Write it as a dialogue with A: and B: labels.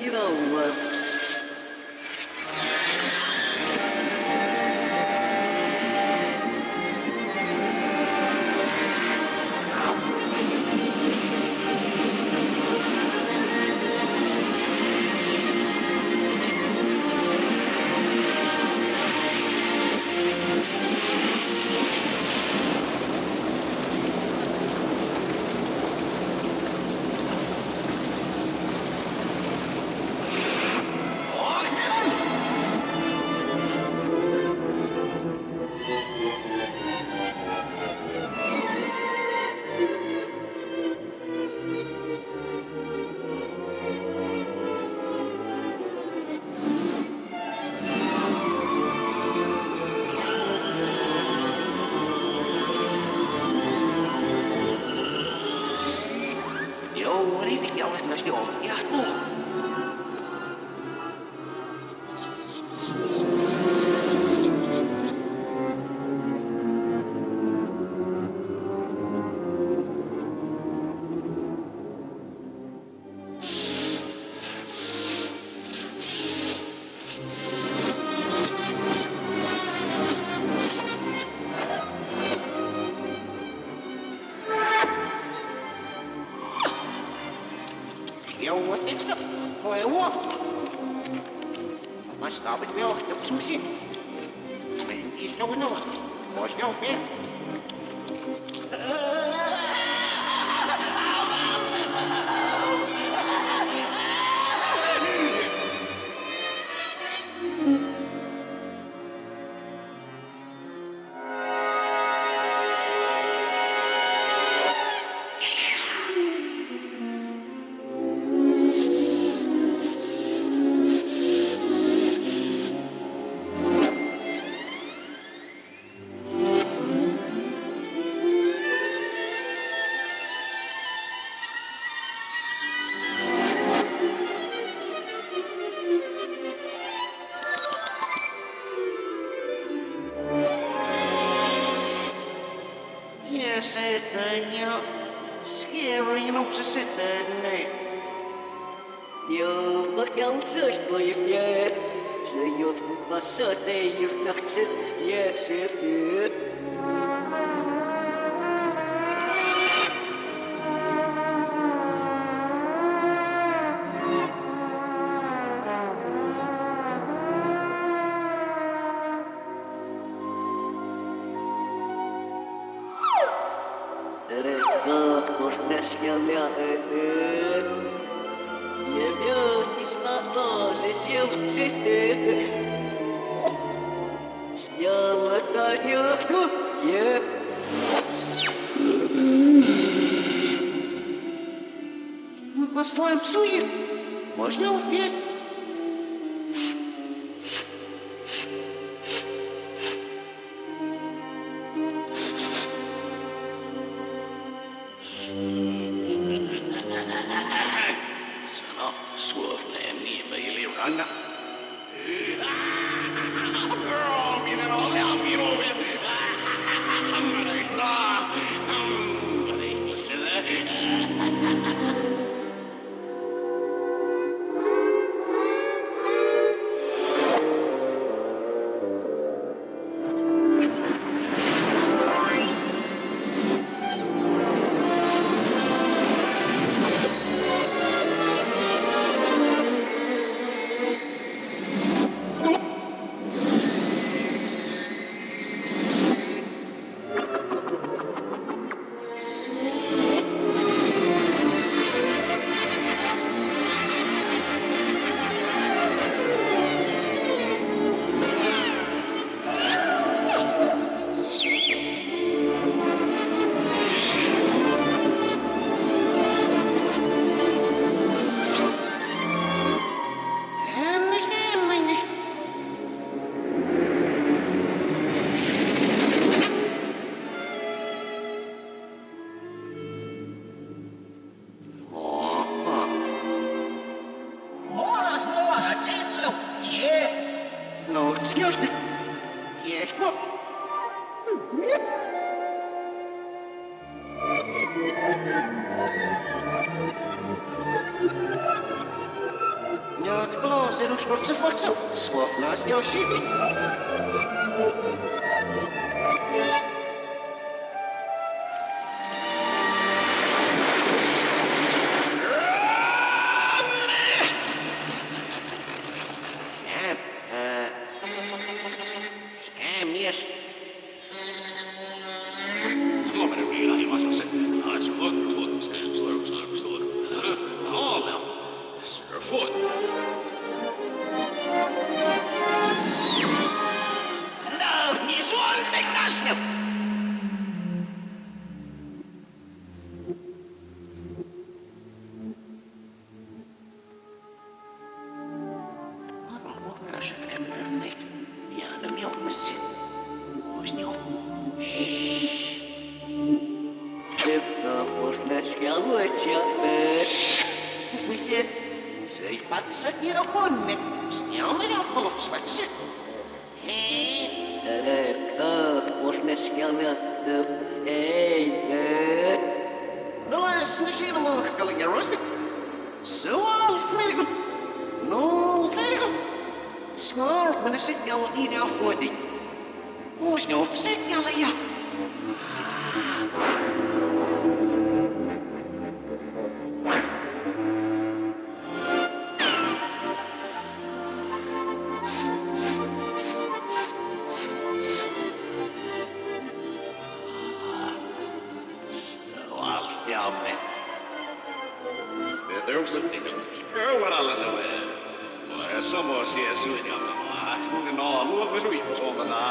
A: You know,
B: Joo, niin jauhettais joo, jahtuu. Joo, teksta, voi huomata. Vastaavit me ohtauksimisi. Mentiin noin. Vois joo vielä. Ja setän ja skierin setän.
A: Joo, pakkaan söispojat, se jotkut vassat ei juhtakset, ja se työ. Kaakkostäskälä ja johtis vapaaseen siuksitteen. Jalkaan johtu, ja
B: Послаем псуе. Можно успеть. Sano suoleen mieli ranna. Minä olen minulle. No, excuse me. Yes, what? Ja, het glas in ons rotse voedsel. Swaf naast jouw shit. Yes.
C: Huomenna vielä ilmassa se. Oh, well. Sir Foot.
B: No, he's one big nothing. Sei pazza di roconne, stiamo a polsvatsi.
A: Можно сказать, эй,
B: Ну, слышим, махкал я ростик. Суал флигл. Ну, флигл. Скоро мы сидел и на фоде. Уж не сидела я.
C: Varalla se on. Voi semmoisia suunnitelmaa. Kun ne on luovuus suomana.